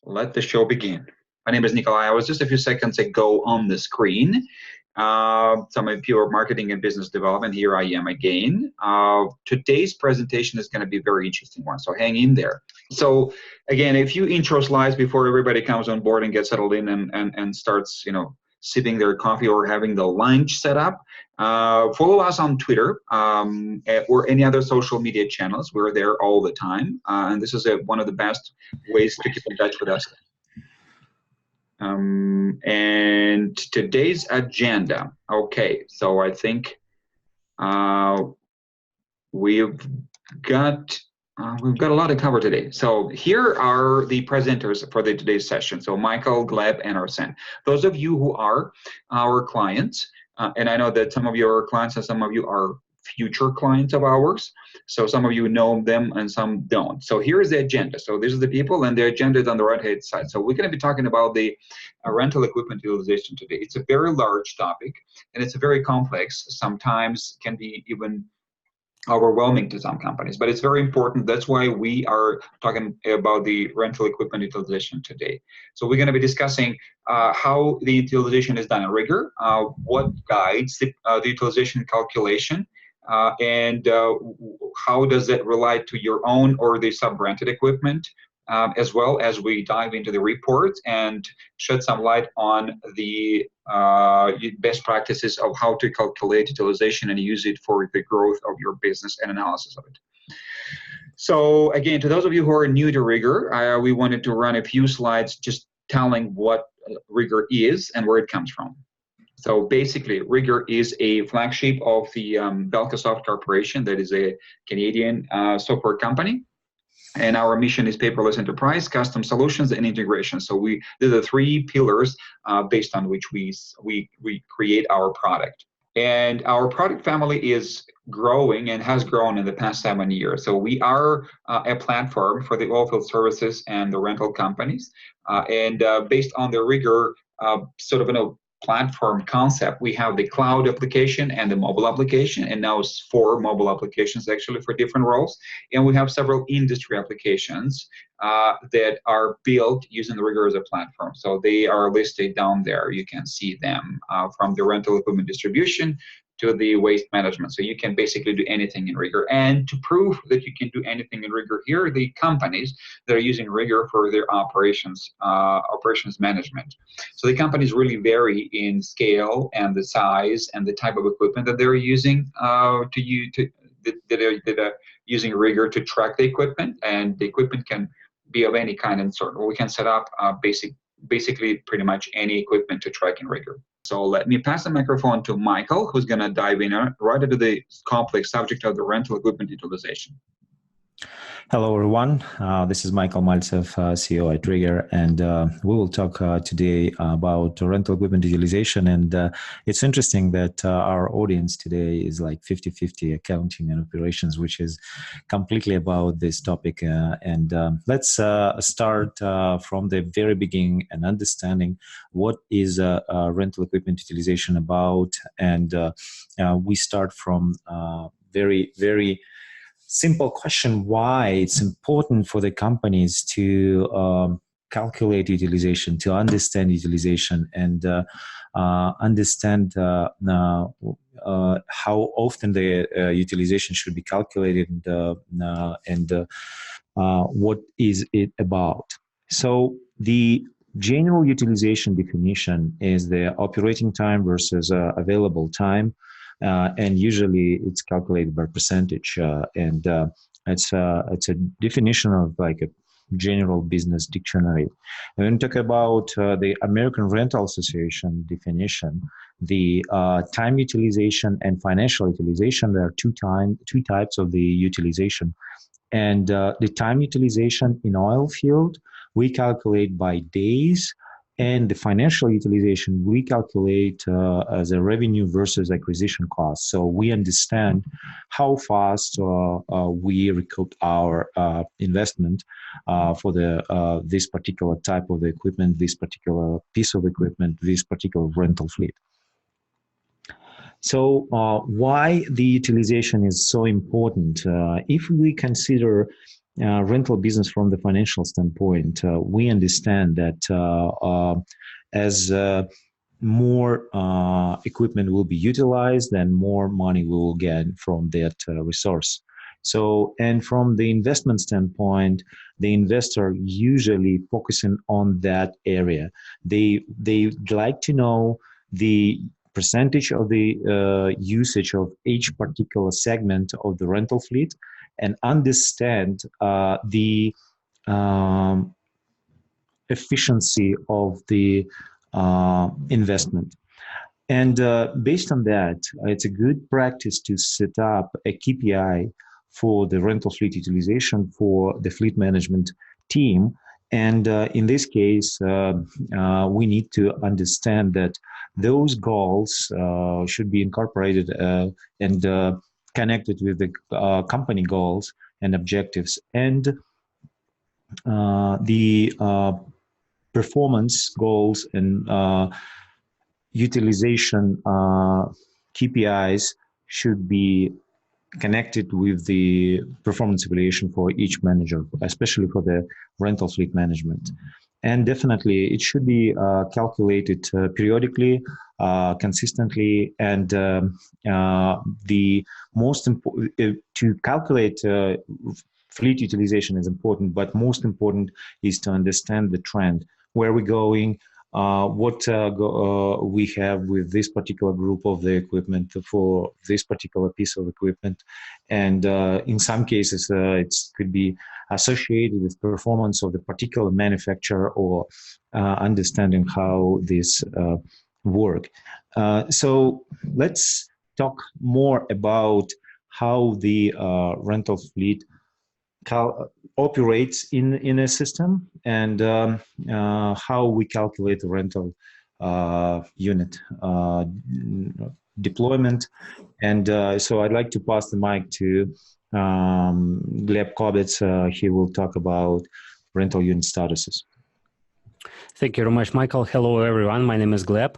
let the show begin. My name is Nikolai. I was just a few seconds ago on the screen. Some of pure marketing and business development. Here I am again. Today's presentation is going to be a very interesting one, so hang in there. So again, a few intro slides before everybody comes on board and gets settled in and starts, sipping their coffee or having the lunch set up. Follow us on Twitter or any other social media channels. We're there all the time, and this is one of the best ways to keep in touch with us. And today's agenda. Okay, so I think we've got a lot to cover today. So here are the presenters for today's session. So Michael, Gleb, and Arsen. Those of you who are our clients, and I know that some of you are clients and some of you are future clients of ours. So some of you know them and some don't. So here's the agenda. So these are the people, and the agenda is on the right-hand side. So we're going to be talking about the rental equipment utilization today. It's a very large topic, and it's very complex. Sometimes can be even overwhelming to some companies, but it's very important. That's why we are talking about the rental equipment utilization today. So we're going to be discussing how the utilization is done in RigER, what guides the utilization calculation, and how does it relate to your own or the sub-rented equipment, as well as we dive into the reports and shed some light on the best practices of how to calculate utilization and use it for the growth of your business and analysis of it. So again, to those of you who are new to RigER, we wanted to run a few slides just telling what RigER is and where it comes from. So basically, RigER is a flagship of the Belkasoft Corporation, that is a Canadian software company. And our mission is paperless enterprise, custom solutions, and integration. So they're the three pillars based on which we create our product. And our product family is growing and has grown in the past 7 years. So we are a platform for the oilfield services and the rental companies. And based on the RigER platform concept, we have the cloud application and the mobile application, and now it's 4 mobile applications actually for different roles. And we have several industry applications that are built using the RigER as a platform. So they are listed down there. You can see them from the rental equipment distribution to the waste management. So you can basically do anything in RigER. And to prove that you can do anything in RigER, here are the companies that are using RigER for their operations management. So the companies really vary in scale and the size and the type of equipment that they're using that are using RigER to track the equipment. And the equipment can be of any kind and sort. We can set up basically pretty much any equipment to track in RigER. So let me pass the microphone to Michael, who's going to dive in right into the complex subject of the rental equipment utilization. Hello, everyone. This is Michael Maltsev, CEO at RigER, and we will talk today about rental equipment utilization. And it's interesting that our audience today is like 50-50 accounting and operations, which is completely about this topic. And let's start from the very beginning and understanding what is rental equipment utilization about. And we start from very simple question: why it's important for the companies to calculate utilization, to understand utilization, and understand how often the utilization should be calculated, and what is it about. So the general utilization definition is the operating time versus available time. And usually it's calculated by percentage, and it's a definition of like a general business dictionary. And when we talk about the American Rental Association definition, the time utilization and financial utilization, there are two types of the utilization. And the time utilization in oil field, we calculate by days. And the financial utilization, we calculate as a revenue versus acquisition cost. So we understand how fast we recoup our investment for this particular type of equipment, this particular piece of equipment, this particular rental fleet. So why the utilization is so important? If we consider rental business from the financial standpoint, we understand that as more equipment will be utilized, then more money we will get from that resource. So, and from the investment standpoint, the investor usually focusing on that area. They like to know the percentage of the usage of each particular segment of the rental fleet, and understand the efficiency of the investment. And based on that, it's a good practice to set up a KPI for the rental fleet utilization for the fleet management team. And in this case, we need to understand that those goals should be incorporated and connected with the company goals and objectives, and the performance goals and utilization KPIs should be connected with the performance evaluation for each manager, especially for the rental fleet management. And definitely it should be calculated periodically, consistently, and the most important to calculate fleet utilization is important, but most important is to understand the trend, where we're going, what we have with this particular group of the equipment for this particular piece of equipment. And in some cases, it could be associated with performance of the particular manufacturer, or understanding how this work. So let's talk more about how the rental fleet operates in a system, and how we calculate the rental unit deployment. And so I'd like to pass the mic to Gleb Kobets. He will talk about rental unit statuses. Thank you very much, Michael. Hello, everyone. My name is Gleb.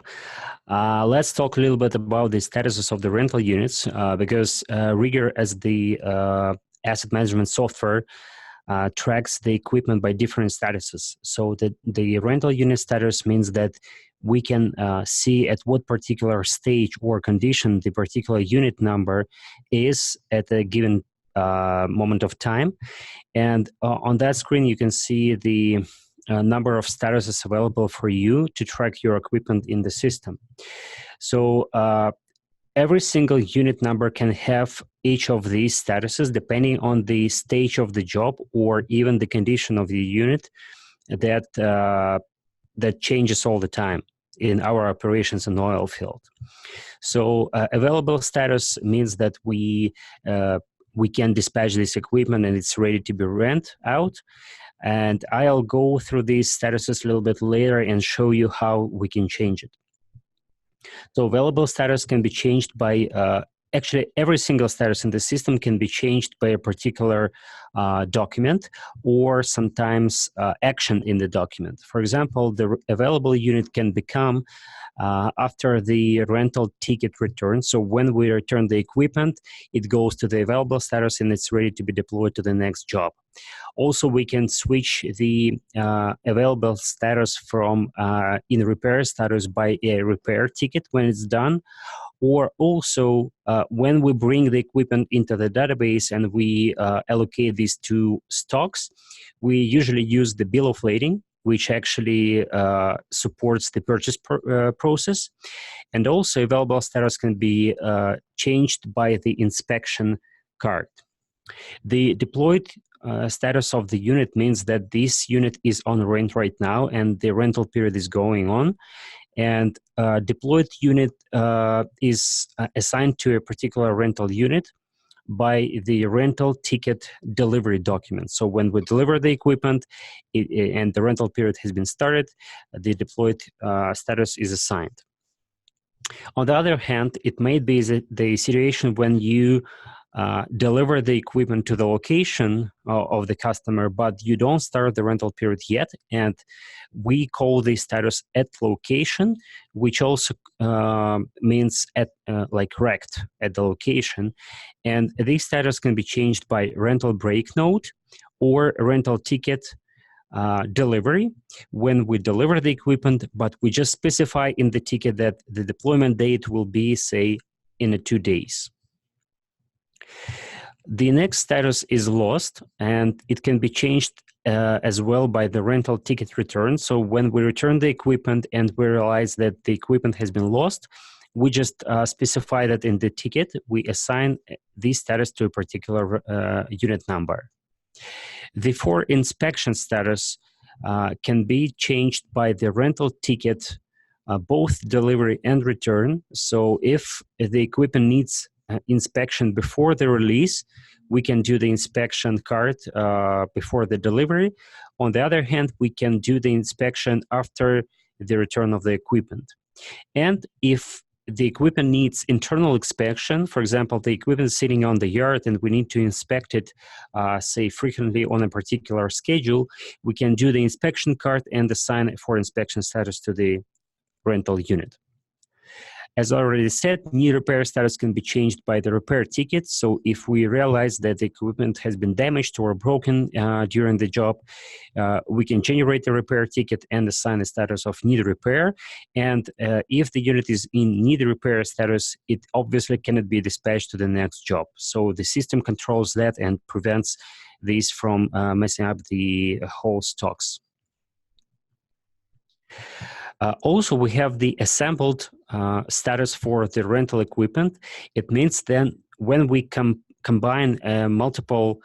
Let's talk a little bit about the statuses of the rental units, because RigER, as the asset management software, tracks the equipment by different statuses. So the rental unit status means that we can see at what particular stage or condition the particular unit number is at a given moment of time. And on that screen, you can see the number of statuses available for you to track your equipment in the system. So every single unit number can have each of these statuses depending on the stage of the job, or even the condition of the unit that that changes all the time in our operations in oil field. So available status means that we can dispatch this equipment and it's ready to be rent out. And I'll go through these statuses a little bit later and show you how we can change it. So available status can be changed by, actually every single status in the system can be changed by a particular document, or sometimes action in the document. For example, the available unit can become after the rental ticket return. So when we return the equipment, it goes to the available status and it's ready to be deployed to the next job. Also, we can switch the available status from in repair status by a repair ticket when it's done, or also when we bring the equipment into the database and we allocate these two stocks, we usually use the bill of lading, which actually supports the purchase process. And also available status can be changed by the inspection card. The deployed status of the unit means that this unit is on rent right now and the rental period is going on. And deployed unit is assigned to a particular rental unit by the rental ticket delivery document. So when we deliver the equipment and the rental period has been started, the deployed status is assigned. On the other hand, it may be the situation when you deliver the equipment to the location of the customer, but you don't start the rental period yet, and we call the status at location, which also means at like wrecked at the location. And this status can be changed by rental break note or rental ticket delivery when we deliver the equipment, but we just specify in the ticket that the deployment date will be, say, in 2 days. The next status is lost, and it can be changed as well by the rental ticket return. So when we return the equipment and we realize that the equipment has been lost, we just specify that in the ticket, we assign this status to a particular unit number. The for inspection status can be changed by the rental ticket, both delivery and return. So if the equipment needs inspection before the release, we can do the inspection card before the delivery. On the other hand, we can do the inspection after the return of the equipment. And if the equipment needs internal inspection, for example, the equipment is sitting on the yard and we need to inspect it, say, frequently on a particular schedule, we can do the inspection card and assign for inspection status to the rental unit. As already said, need repair status can be changed by the repair ticket. So if we realize that the equipment has been damaged or broken during the job, we can generate the repair ticket and assign the status of need repair. And if the unit is in need repair status, it obviously cannot be dispatched to the next job. So the system controls that and prevents these from messing up the whole stocks. Also, we have the assembled status for the rental equipment. It means then when we combine multiple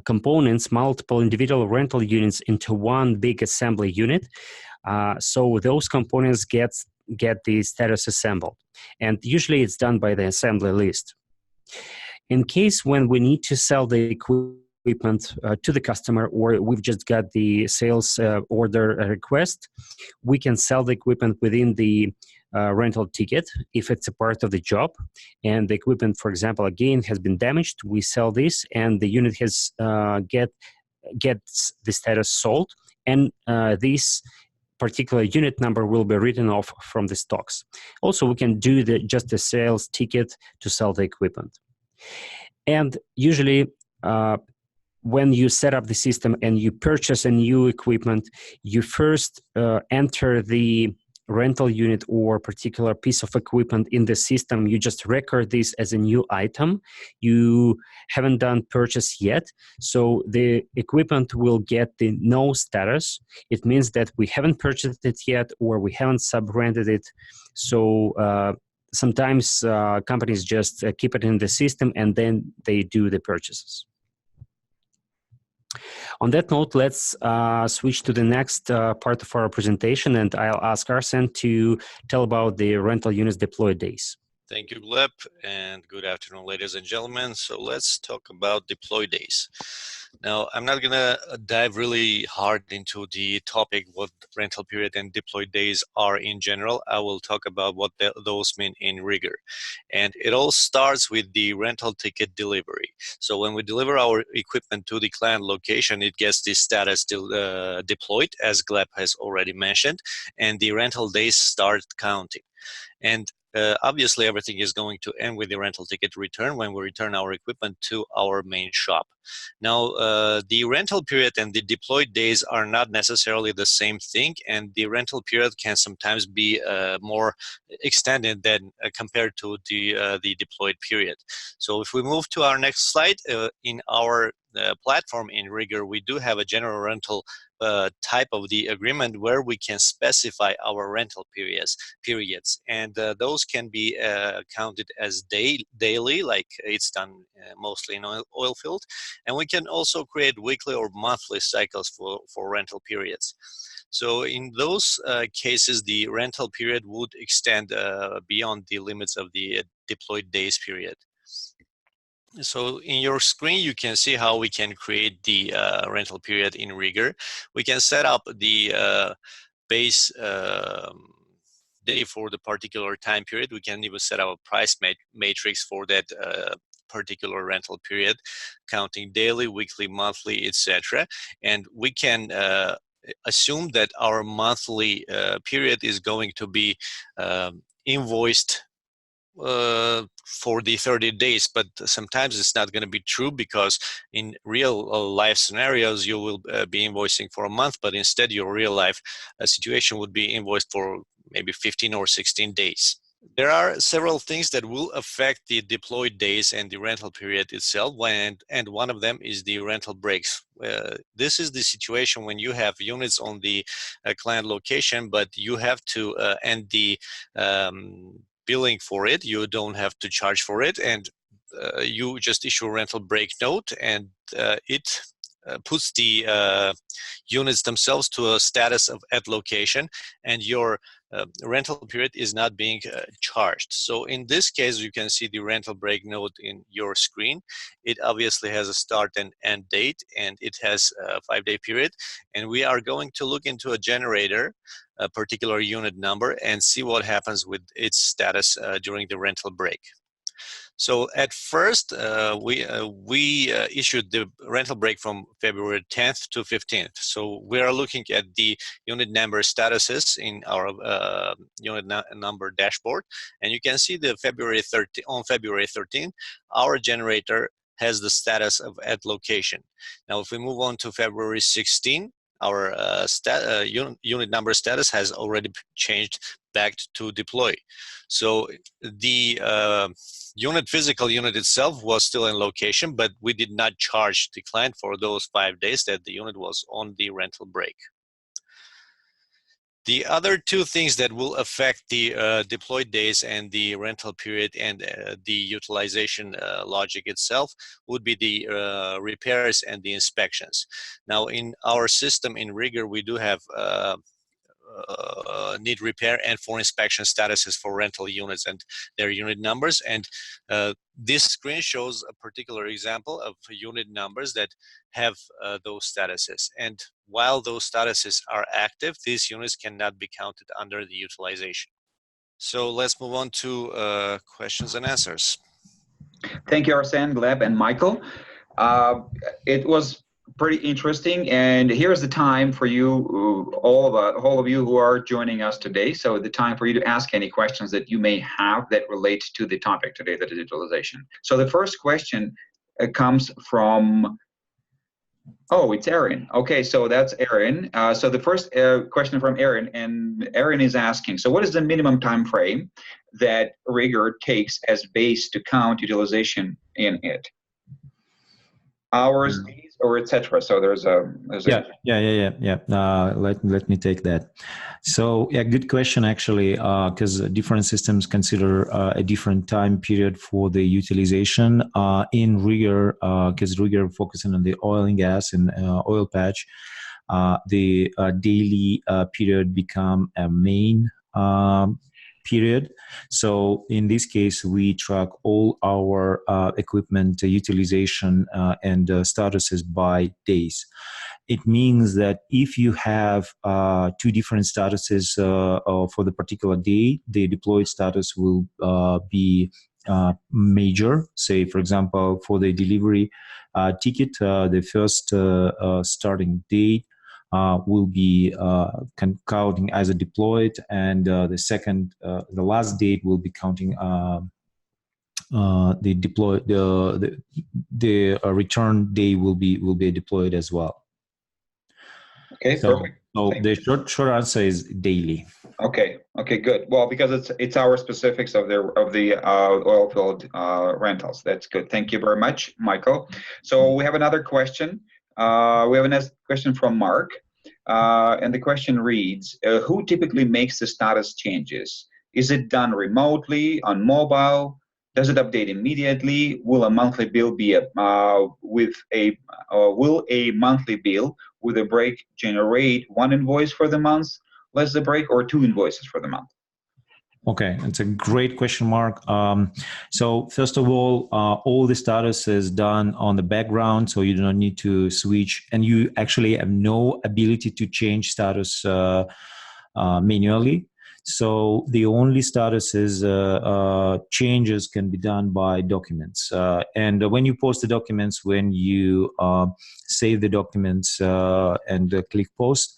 components, multiple individual rental units into one big assembly unit, so those components get the status assembled. And usually it's done by the assembly list. In case when we need to sell the equipment to the customer, or we've just got the sales order request, we can sell the equipment within the rental ticket if it's a part of the job. And the equipment, for example, again, has been damaged. We sell this, and the unit has gets the status sold, and this particular unit number will be written off from the stocks. Also, we can do just the sales ticket to sell the equipment. And usually, when you set up the system and you purchase a new equipment, you first enter the rental unit or particular piece of equipment in the system. You just record this as a new item. You haven't done purchase yet, so the equipment will get the no status. It means that we haven't purchased it yet, or we haven't sub-rented it. So sometimes companies just keep it in the system and then they do the purchases. On that note, let's switch to the next part of our presentation, and I'll ask Arsen to tell about the rental units deployed days. Thank you, Gleb, and good afternoon, ladies and gentlemen. So let's talk about deploy days. Now, I'm not going to dive really hard into the topic, what rental period and deploy days are in general. I will talk about what those mean in RigER. And it all starts with the rental ticket delivery. So when we deliver our equipment to the client location, it gets the status still deployed, as Gleb has already mentioned, and the rental days start counting. And obviously, everything is going to end with the rental ticket return when we return our equipment to our main shop. Now, the rental period and the deployed days are not necessarily the same thing, and the rental period can sometimes be more extended than compared to the deployed period. So if we move to our next slide, in our platform in RigER, we do have a general rental type of the agreement where we can specify our rental periods, and those can be counted as daily, like it's done mostly in Oilfield, and we can also create weekly or monthly cycles for rental periods. So in those cases, the rental period would extend beyond the limits of the deployed days period. So in your screen, you can see how we can create the rental period in RigER. We can set up the base day for the particular time period. We can even set up a price matrix for that particular rental period, counting daily, weekly, monthly, etc. And we can assume that our monthly period is going to be invoiced for the 30 days, but sometimes it's not going to be true, because in real life scenarios you will be invoicing for a month, but instead your real life situation would be invoiced for maybe 15 or 16 days. There are several things that will affect the deployed days and the rental period itself, and one of them is the rental breaks. This is the situation when you have units on the client location, but you have to end the billing for it. You don't have to charge for it, and you just issue a rental break note, and it puts the units themselves to a status of at location, and your rental period is not being charged. So in this case, you can see the rental break note in your screen. It obviously has a start and end date, and it has a 5-day period. And we are going to look into a generator, a particular unit number, and see what happens with its status during the rental break. So at first, we issued the rental break from February 10th to 15th. So we are looking at the unit number statuses in our unit number dashboard. And you can see the on February 13th, our generator has the status of at location. Now, if we move on to February 16th, our unit number status has already changed back to deploy. So the physical unit itself was still in location, but we did not charge the client for those 5 days that the unit was on the rental break. The other two things that will affect the deployed days and the rental period and the utilization logic itself would be the repairs and the inspections. Now, in our system in RigER, we do have need repair and for inspection statuses for rental units and their unit numbers. And this screen shows a particular example of unit numbers that have those statuses. And while those statuses are active, these units cannot be counted under the utilization. So let's move on to questions and answers. Thank you, Arsen, Gleb, and Michael. It was pretty interesting, and here's the time for you, all of you who are joining us today. So the time for you to ask any questions that you may have that relate to the topic today, that is utilization. So the first question comes from, oh, it's Erin. Okay, so that's Erin. So the first question from Erin, and Erin is asking, so what is the minimum time frame that RigER takes as base to count utilization in it? Hours, days, or etc. So there's a let me take that. So yeah, good question actually, because different systems consider a different time period for the utilization. In RigER, because RigER focusing on the oil and gas and oil patch, the daily period become a main period. So in this case, we track all our equipment utilization and statuses by days. It means that if you have two different statuses for the particular day, the deployed status will be major. Say, for example, for the delivery ticket, the first starting date will be counting as a deployed, and the last date will be counting the deployed. The return day will be deployed as well. Okay, so, perfect. So the short answer is daily. Okay, good. Well, because it's our specifics of the oilfield rentals. That's good. Thank you very much, Michael. So we have another question. We have a question from Mark, and the question reads, who typically makes the status changes? Is it done remotely, on mobile? Does it update immediately? Will a monthly bill be will a monthly bill with a break generate one invoice for the month, less the break, or two invoices for the month? Okay, it's a great question, Mark. So first of all the status is done on the background, so you do not need to switch, and you actually have no ability to change status manually. So the only statuses changes can be done by documents. And when you post the documents, when you save the documents and click post,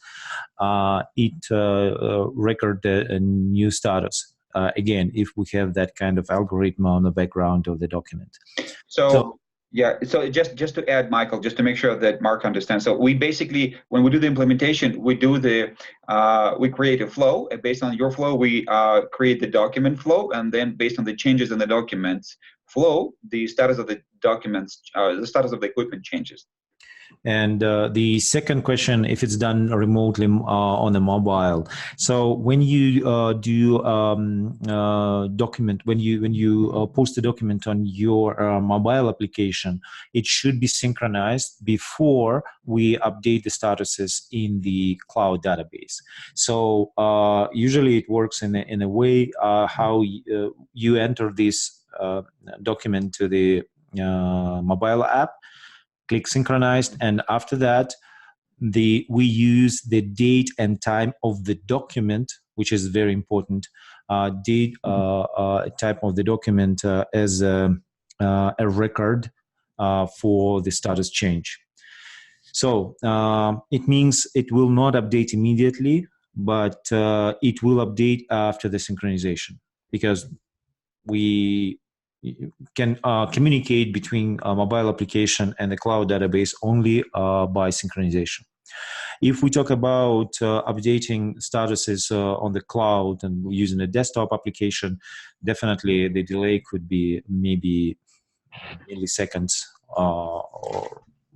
it records a new status. again, if we have that kind of algorithm on the background of the document. So yeah, so just to add, Michael, just to make sure that Mark understands. So we basically, when we do the implementation, we do we create a flow, and based on your flow, we create the document flow, and then based on the changes in the documents flow, the status of the documents, the status of the equipment changes. And the second question, if it's done remotely on a mobile. So when you do document, when you post a document on your mobile application, it should be synchronized before we update the statuses in the cloud database. So usually it works in a way how you enter this document to the mobile app, click synchronized, and after that we use the date and time of the document, which is very important, date type of the document as a record for the status change. So it means it will not update immediately, but it will update after the synchronization, because we can communicate between a mobile application and the cloud database only by synchronization. If we talk about updating statuses on the cloud and using a desktop application, definitely the delay could be maybe milliseconds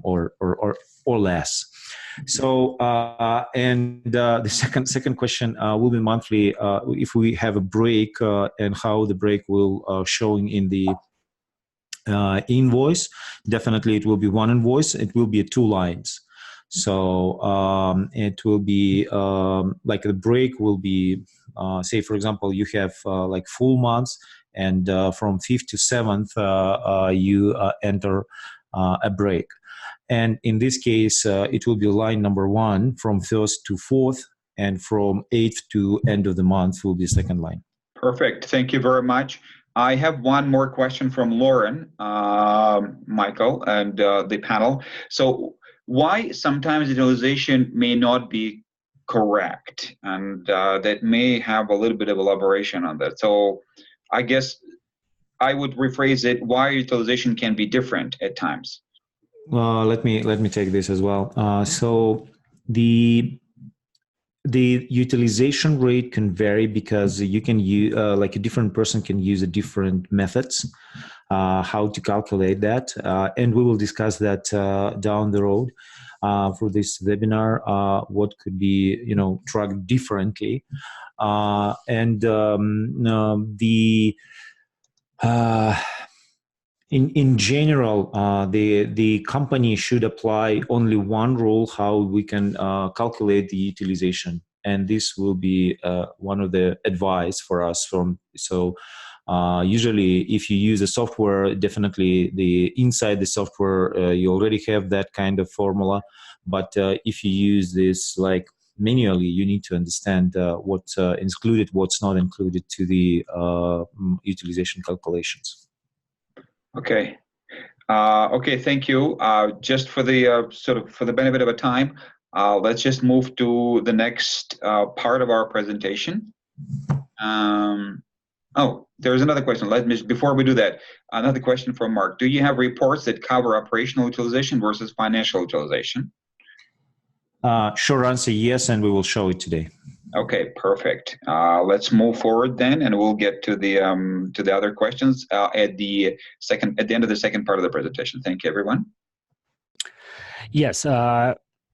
or less. So and the second question will be monthly if we have a break and how the break will showing in the invoice. Definitely it will be one invoice. It will be 2 lines. So it will be like the break will be say, for example, you have like full months, and from 5th to 7th you enter a break. And in this case, it will be line number 1 from 1st to 4th, and from 8th to end of the month will be second line. Perfect. Thank you very much. I have one more question from Lauren, Michael, and the panel. So why sometimes utilization may not be correct? And that may have a little bit of elaboration on that. So I guess I would rephrase it, why utilization can be different at times. Let me take this as well. So the utilization rate can vary because you can use like a different person can use a different methods how to calculate that, and we will discuss that down the road for this webinar. What could be tracked differently, and in general, the company should apply only one rule how we can calculate the utilization, and this will be one of the advice for us. Usually, if you use a software, definitely inside the software you already have that kind of formula. But if you use this like manually, you need to understand what's included, what's not included to the utilization calculations. Okay. Okay. Thank you. Just for the for the benefit of a time, let's just move to the next part of our presentation. Oh, there's another question. Before we do that, another question from Mark. Do you have reports that cover operational utilization versus financial utilization? Short answer, yes, and we will show it today. Okay, perfect. Let's move forward then, and we'll get to the other questions at the end of the second part of the presentation. Thank you, everyone. Yes.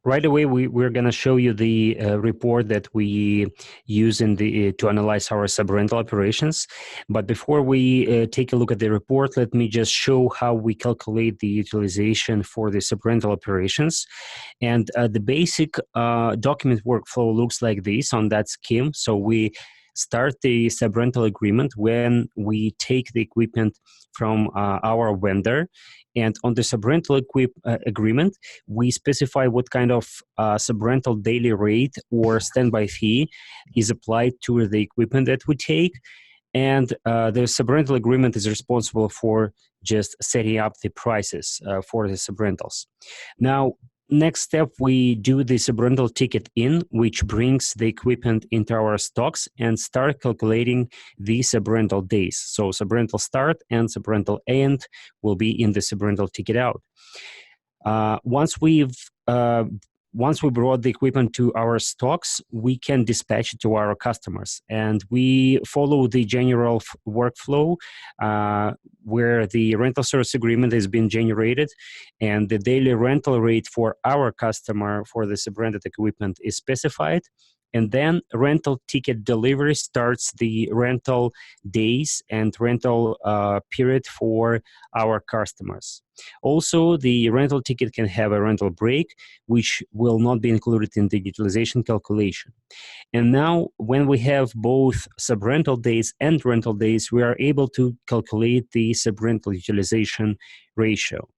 Right away, we're going to show you the report that we use to analyze our sub-rental operations. But before we take a look at the report, let me just show how we calculate the utilization for the sub-rental operations. And the basic document workflow looks like this on that scheme. So we start the sub-rental agreement when we take the equipment from our vendor. And on the sub-rental agreement, we specify what kind of sub-rental daily rate or standby fee is applied to the equipment that we take. And the sub-rental agreement is responsible for just setting up the prices for the sub-rentals. Now, next step, we do the subrental ticket in, which brings the equipment into our stocks and start calculating the subrental days. So subrental start and subrental end will be in the subrental ticket out. Once we brought the equipment to our stocks, we can dispatch it to our customers, and we follow the general workflow where the rental service agreement has been generated, and the daily rental rate for our customer for the subrented equipment is specified. And then rental ticket delivery starts the rental days and rental period for our customers. Also, the rental ticket can have a rental break, which will not be included in the utilization calculation. And now, when we have both subrental days and rental days, we are able to calculate the subrental utilization ratio.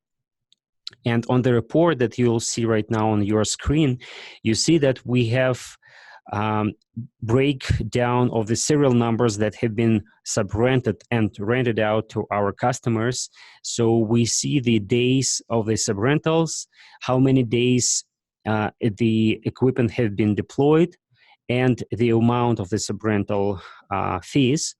And on the report that you'll see right now on your screen, you see that we have breakdown of the serial numbers that have been subrented and rented out to our customers. So we see the days of the subrentals, how many days the equipment have been deployed, and the amount of the subrental fees.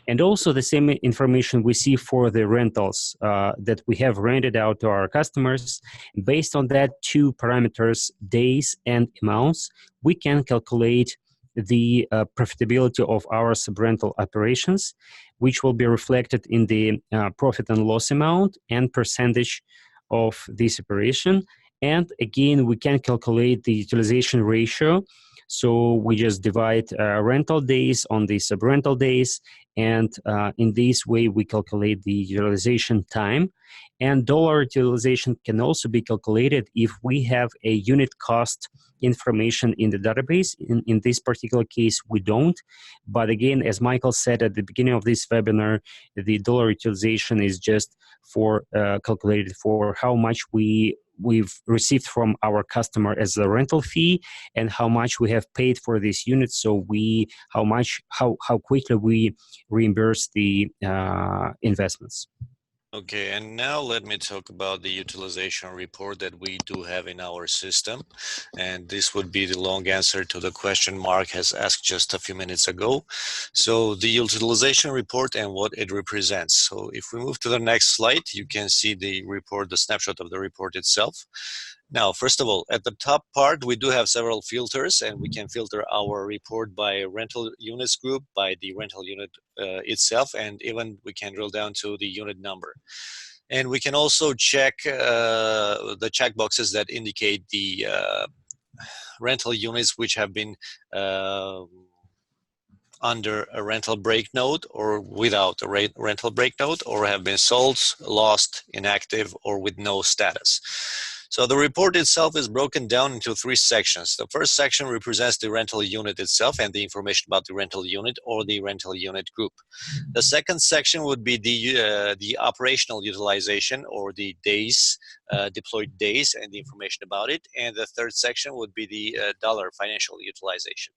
And also the same information we see for the rentals that we have rented out to our customers. Based on that two parameters, days and amounts, we can calculate the profitability of our subrental operations, which will be reflected in the profit and loss amount and percentage of this operation. And again, we can calculate the utilization ratio. So we just divide rental days on the subrental days, and in this way we calculate the utilization time. And dollar utilization can also be calculated if we have a unit cost information in the database. In this particular case, we don't. But again, as Michael said at the beginning of this webinar, the dollar utilization is just for calculated for how much we've received from our customer as a rental fee and how much we have paid for this unit. So how quickly we reimburse the investments. Okay, and now let me talk about the utilization report that we do have in our system. And this would be the long answer to the question Mark has asked just a few minutes ago. So the utilization report and what it represents. So if we move to the next slide, you can see the report, the snapshot of the report itself. Now, first of all, at the top part, we do have several filters, and we can filter our report by rental units group, by the rental unit itself, and even we can drill down to the unit number. And we can also check the checkboxes that indicate the rental units which have been under a rental break note or without a rental break note, or have been sold, lost, inactive, or with no status. So the report itself is broken down into three sections. The first section represents the rental unit itself and the information about the rental unit or the rental unit group. The second section would be the operational utilization or the days, deployed days and the information about it. And the third section would be the dollar financial utilization.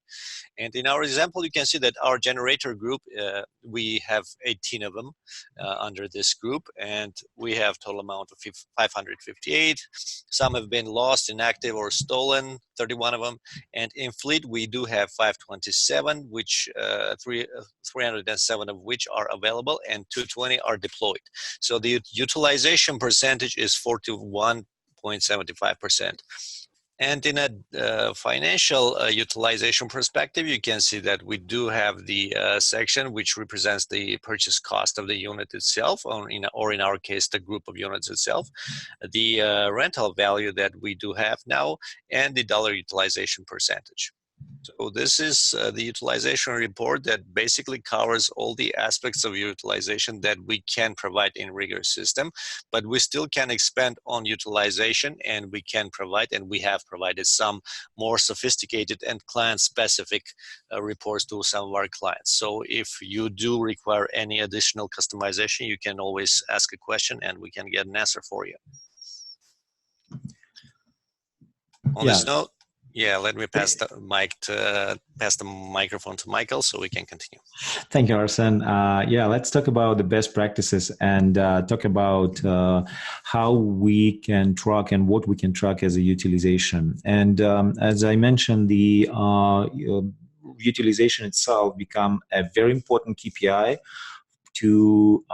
And in our example, you can see that our generator group, we have 18 of them under this group, and we have total amount of 558. Some have been lost, inactive, or stolen, 31 of them. And in fleet, we do have 527, which 307 of which are available, and 220 are deployed. So the utilization percentage is 41.75%. And in a financial utilization perspective, you can see that we do have the section which represents the purchase cost of the unit itself, or in our case, the group of units itself, the rental value that we do have now, and the dollar utilization percentage. So this is the utilization report that basically covers all the aspects of utilization that we can provide in RigER system, but we still can expand on utilization, and we can provide, and we have provided some more sophisticated and client-specific reports to some of our clients. So if you do require any additional customization, you can always ask a question and we can get an answer for you. On this note, Yeah, let me pass the microphone to Michael so we can continue. Thank you, Arsen. Yeah, let's talk about the best practices and talk about how we can track and what we can track as a utilization. And as I mentioned, the utilization itself become a very important KPI to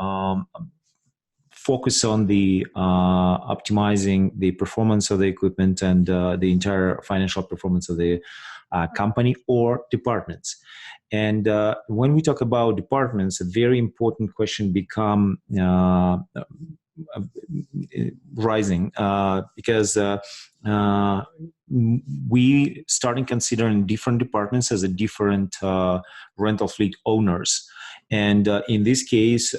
focus on the optimizing the performance of the equipment and the entire financial performance of the company or departments. And when we talk about departments, a very important question become rising because we starting considering different departments as a different rental fleet owners. And in this case,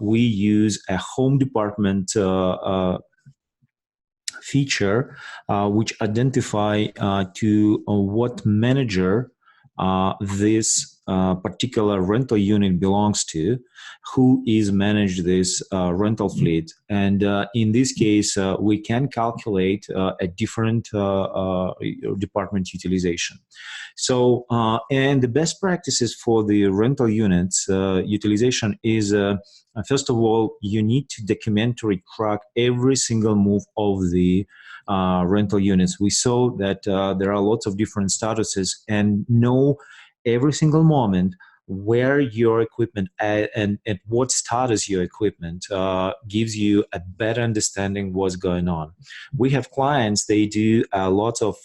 we use a home department feature which identify to what manager this particular rental unit belongs to, who is managed this rental fleet. And in this case, we can calculate a different department utilization. So, and the best practices for the rental units utilization is, first of all, you need to documentary track every single move of the rental units. We saw that there are lots of different statuses, and know every single moment where your equipment and at what status your equipment gives you a better understanding what's going on. We have clients, they do lots of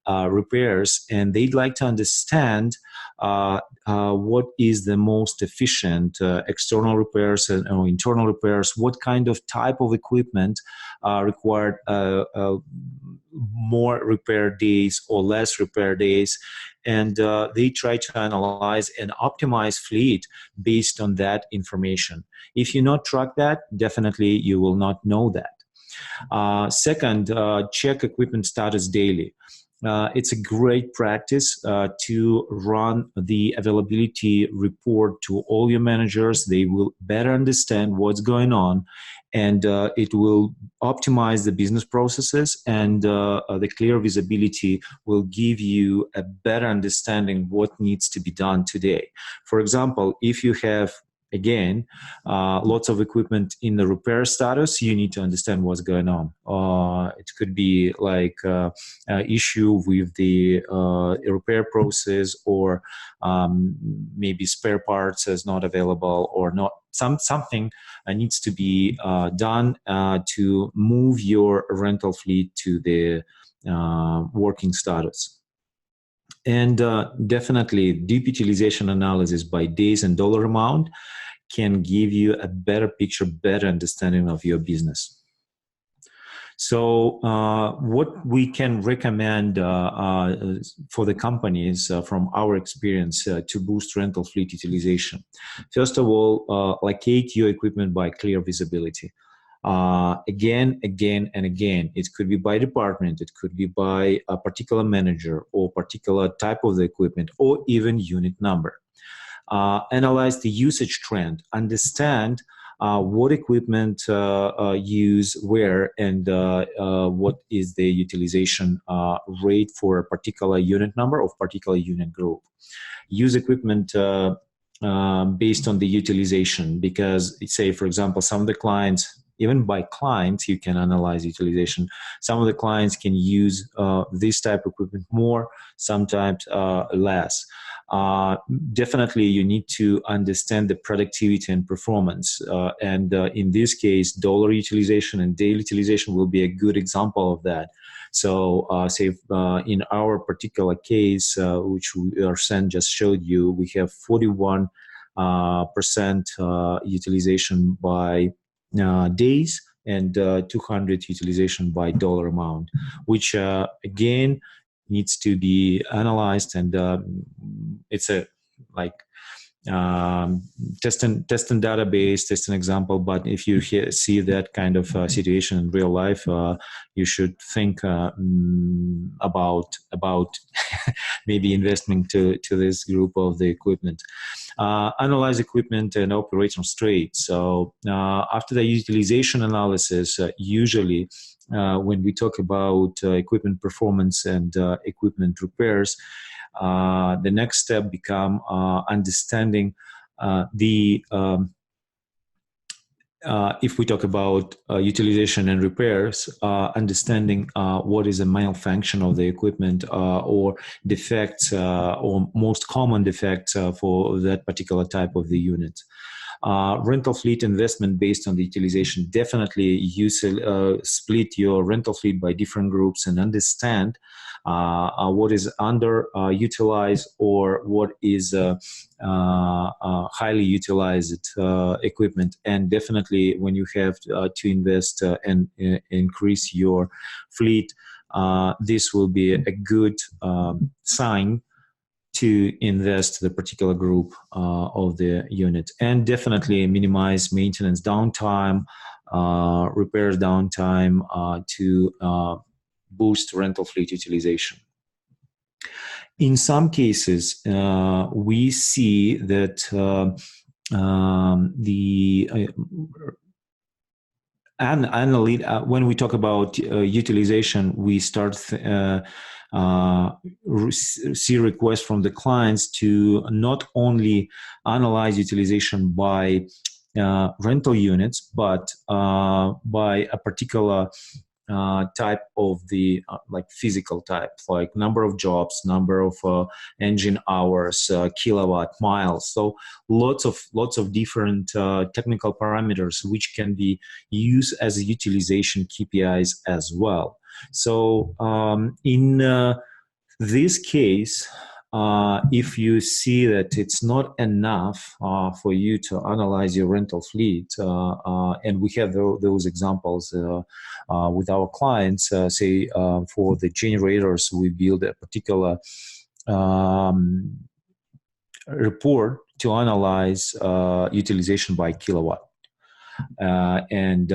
repairs, and they'd like to understand what is the most efficient external repairs or internal repairs, what kind of type of equipment required more repair days or less repair days. And they try to analyze and optimize fleet based on that information. If you not track that, definitely you will not know that. Second, check equipment status daily. It's a great practice to run the availability report to all your managers. They will better understand what's going on, and it will optimize the business processes, and the clear visibility will give you a better understanding what needs to be done today. For example, if you have again, lots of equipment in the repair status, you need to understand what's going on. It could be like an issue with the repair process, or maybe spare parts is not available, or not something needs to be done to move your rental fleet to the working status. And definitely deep utilization analysis by days and dollar amount can give you a better picture, better understanding of your business. So what we can recommend for the companies from our experience to boost rental fleet utilization. First of all, locate your equipment by clear visibility. Again, and again. It could be by department, it could be by a particular manager or particular type of the equipment, or even unit number. Analyze the usage trend, understand what equipment use where, and what is the utilization rate for a particular unit number of particular unit group. Use equipment based on the utilization, because say, for example, some of the clients, even by clients, you can analyze utilization. Some of the clients can use this type of equipment more, sometimes less. Definitely, you need to understand the productivity and performance. And in this case, dollar utilization and day utilization will be a good example of that. So, say in our particular case, which Arsen just showed you, we have 41% utilization by days, and 200 utilization by dollar amount, which again needs to be analyzed. And it's a testing database, testing example. But if you see that kind of situation in real life, you should think about maybe investment to this group of the equipment. Analyze equipment and operational state. So after the utilization analysis, usually when we talk about equipment performance and equipment repairs, the next step become understanding if we talk about utilization and repairs, understanding what is the malfunction of the equipment or defects or most common defects for that particular type of the unit. Rental fleet investment based on the utilization. Definitely you split your rental fleet by different groups and understand what is underutilized or what is highly utilized equipment. And definitely when you have to invest and increase your fleet, this will be a good sign to invest the particular group of the unit, and definitely minimize maintenance downtime, repairs downtime to boost rental fleet utilization. In some cases, we see that when we talk about utilization, we start see requests from the clients to not only analyze utilization by rental units, but by a particular type of the like physical type, like number of jobs, number of engine hours, kilowatt miles. So lots of different technical parameters which can be used as utilization KPIs as well. So in this case, if you see that it's not enough for you to analyze your rental fleet, and we have those examples with our clients, say for the generators, we build a particular report to analyze utilization by kilowatt. And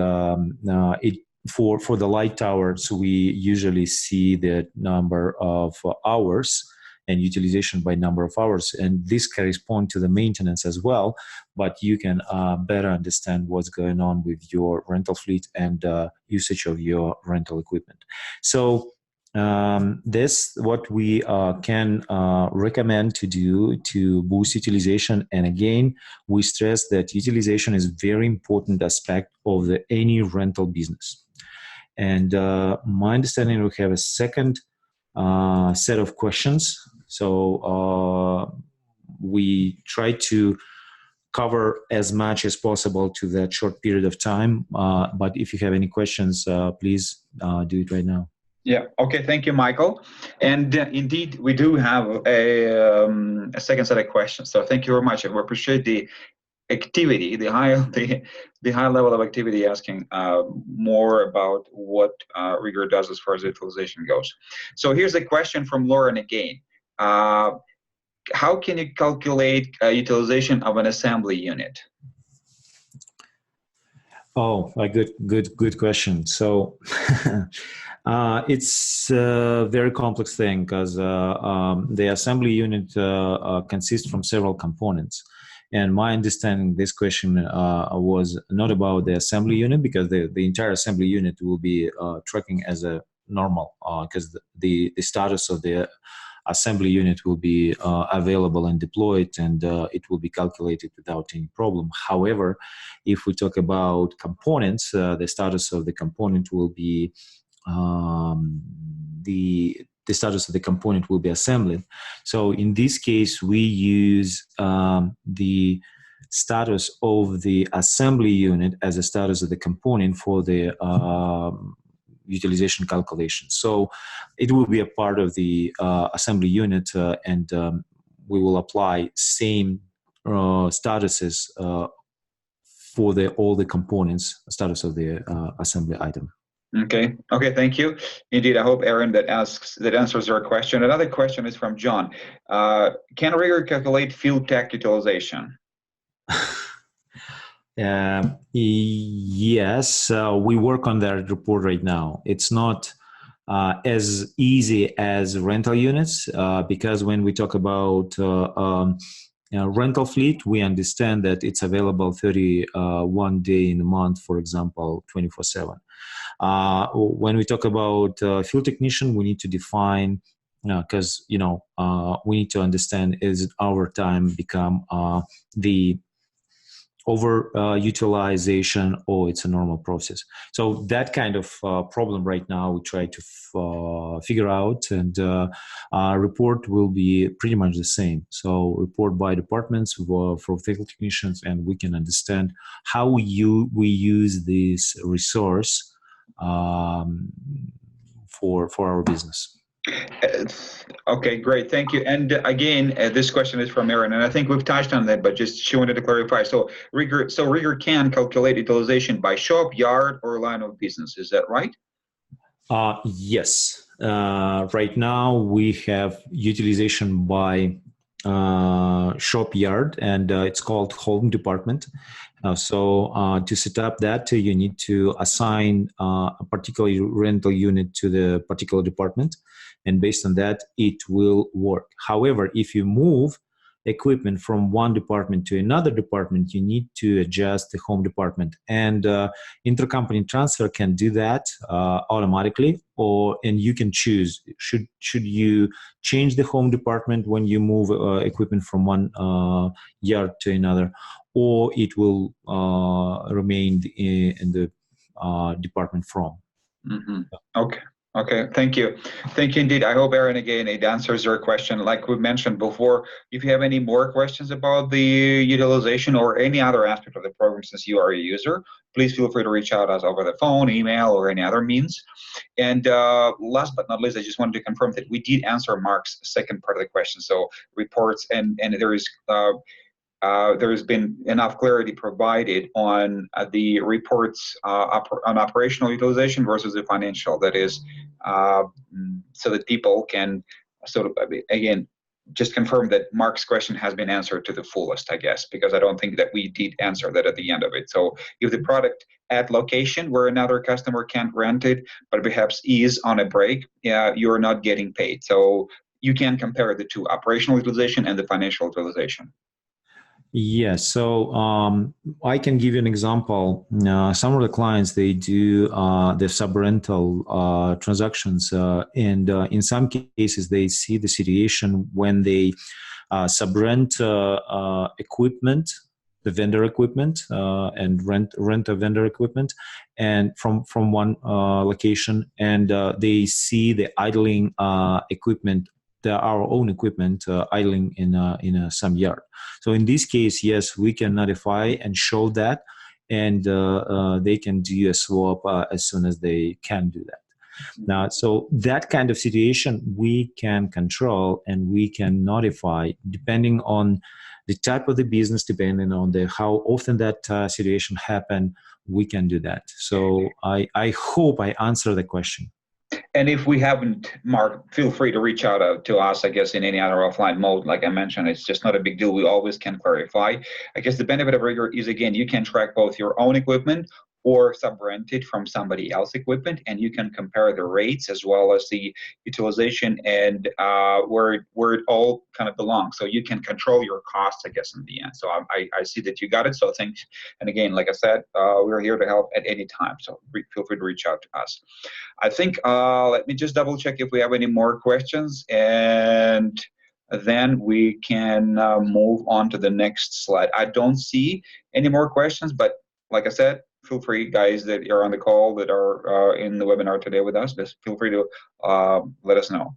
for the light towers, we usually see the number of hours and utilization by number of hours, and this corresponds to the maintenance as well, but you can better understand what's going on with your rental fleet and usage of your rental equipment. So this what we can recommend to do to boost utilization. And again, we stress that utilization is very important aspect of any rental business. And my understanding, we have a second set of questions. So we try to cover as much as possible to that short period of time. But if you have any questions, please do it right now. Yeah. Okay. Thank you, Michael. And indeed, we do have a second set of questions. So thank you very much. And we appreciate the activity, the high level of activity, asking more about what RigER does as far as utilization goes. So here's a question from Lauren again. How can you calculate utilization of an assembly unit? Oh, a good question. So it's a very complex thing because the assembly unit consists from several components. And my understanding, this question was not about the assembly unit, because the entire assembly unit will be tracking as a normal, because the status of the assembly unit will be available and deployed, and it will be calculated without any problem. However, if we talk about components, the status of the component will be the status of the component will be assembled. So in this case, we use the status of the assembly unit as a status of the component for the utilization calculation. So it will be a part of the assembly unit, and we will apply same statuses for all the components status of the assembly item. Okay. Okay. Thank you. Indeed, I hope, Aaron, that answers your question. Another question is from John. Can RigER calculate field tech utilization? Yes, we work on that report right now. It's not as easy as rental units because when we talk about rental fleet, we understand that it's available 31 day in a month, for example, 24/7. When we talk about field technician, we need to define because we need to understand is our time become the over utilization or it's a normal process. So that kind of problem right now we try to figure out, and report will be pretty much the same. So report by departments for field technicians, and we can understand how we use this resource for our business. Okay, great. Thank you. And again, this question is from Aaron, and I think we've touched on that, but just she wanted to clarify. So RigER can calculate utilization by shop, yard, or line of business. Is that right? Yes. Right now we have utilization by shop, yard, and it's called home department. So to set up that, you need to assign a particular rental unit to the particular department, and based on that, it will work. However, if you move equipment from one department to another department, you need to adjust the home department, and intercompany transfer can do that automatically, and you can choose should you change the home department when you move equipment from one yard to another, or it will remain in the department from. Mm-hmm. Okay, thank you indeed. I hope, Aaron, again, it answers your question. Like we mentioned before, if you have any more questions about the utilization or any other aspect of the program, since you are a user, please feel free to reach out us over the phone, email, or any other means. And last but not least, I just wanted to confirm that we did answer Mark's second part of the question. So reports, and there is there's been enough clarity provided on the reports on operational utilization versus the financial. That is, so that people can sort of, again, just confirm that Mark's question has been answered to the fullest, I guess, because I don't think that we did answer that at the end of it. So if the product at location where another customer can't rent it, but perhaps is on a break, you're not getting paid. So you can compare the two, operational utilization and the financial utilization. Yes, so I can give you an example. Some of the clients, they do the sub-rental transactions, and in some cases, they see the situation when they sub-rent equipment, the vendor equipment, and rent a vendor equipment, and from one location, and they see the idling equipment, our own equipment idling in some yard. So in this case, yes, we can notify and show that, and they can do a swap as soon as they can do that. Now, so that kind of situation we can control and we can notify depending on the type of the business, depending on how often that situation happen. We can do that. So I hope I answer the question. And if we haven't, Mark, feel free to reach out to us, I guess, in any other offline mode. Like I mentioned, it's just not a big deal. We always can clarify. I guess the benefit of RigER is, again, you can track both your own equipment or sub-rented from somebody else's equipment, and you can compare the rates as well as the utilization and where it all kind of belongs. So you can control your costs, I guess, in the end. So I see that you got it. So thanks. And again, like I said, we're here to help at any time. So feel free to reach out to us. I think, let me just double check if we have any more questions, and then we can move on to the next slide. I don't see any more questions, but like I said, feel free, guys that are on the call that are in the webinar today with us, just feel free to let us know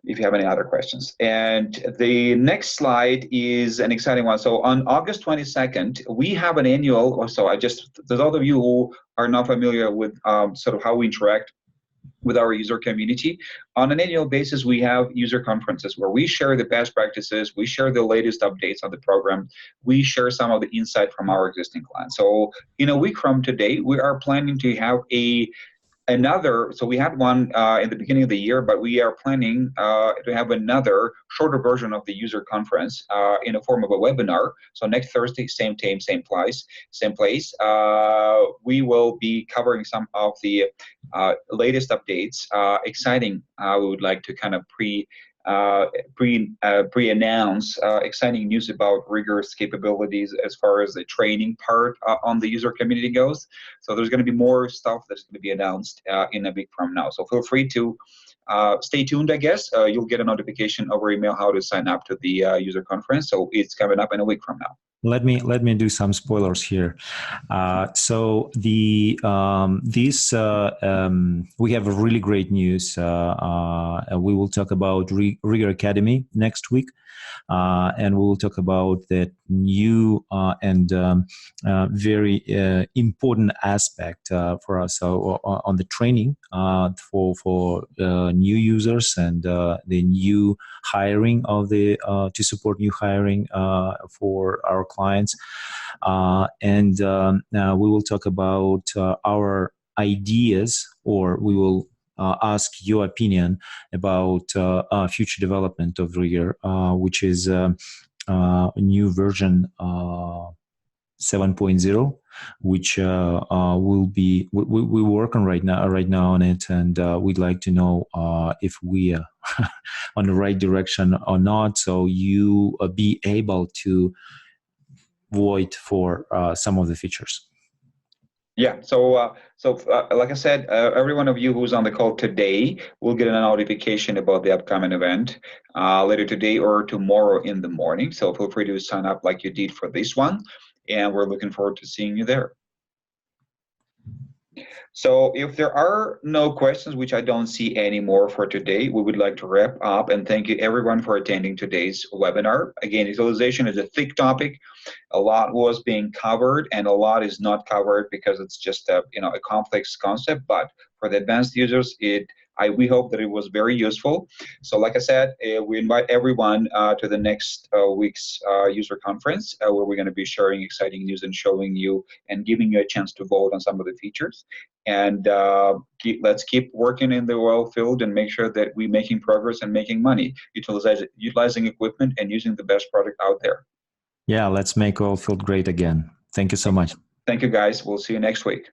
if you have any other questions. And the next slide is an exciting one. So on August 22nd, we have an annual, so those of you who are not familiar with sort of how we interact with our user community. On an annual basis, we have user conferences where we share the best practices, we share the latest updates on the program, we share some of the insight from our existing clients. So in a week from today, we are planning to have another, so we had one in the beginning of the year, but we are planning to have another shorter version of the user conference in a form of a webinar. So next Thursday, same time, same place. We will be covering some of the latest updates, exciting. We would like to kind of pre-announce exciting news about RigER's capabilities as far as the training part on the user community goes. So there's going to be more stuff that's going to be announced in a week from now. So feel free to stay tuned, I guess. You'll get a notification over email how to sign up to the user conference. So it's coming up in a week from now. Let me do some spoilers here. So we have really great news. We will talk about RigER Academy next week, and we will talk about that new and very important aspect for us on the training for new users and the new hiring of the to support new hiring for our clients, and we will talk about our ideas, or we will ask your opinion about future development of RigER, which is a new version 7.0, which will be we work on right now on it, and we'd like to know if we are on the right direction or not, so you be able to vote for some of the features. Yeah, so like I said, every one of you who's on the call today will get a notification about the upcoming event later today or tomorrow in the morning. So feel free to sign up like you did for this one, and we're looking forward to seeing you there. So if there are no questions, which I don't see any more for today, we would like to wrap up and thank you everyone for attending today's webinar. Again, utilization is a thick topic. A lot was being covered and a lot is not covered because it's just a complex concept, but for the advanced users, we hope that it was very useful. So like I said, we invite everyone to the next week's user conference where we're going to be sharing exciting news and showing you and giving you a chance to vote on some of the features. And let's keep working in the oil field and make sure that we're making progress and making money, utilizing equipment and using the best product out there. Yeah, let's make oil field great again. Thank you so much. Thank you, guys. We'll see you next week.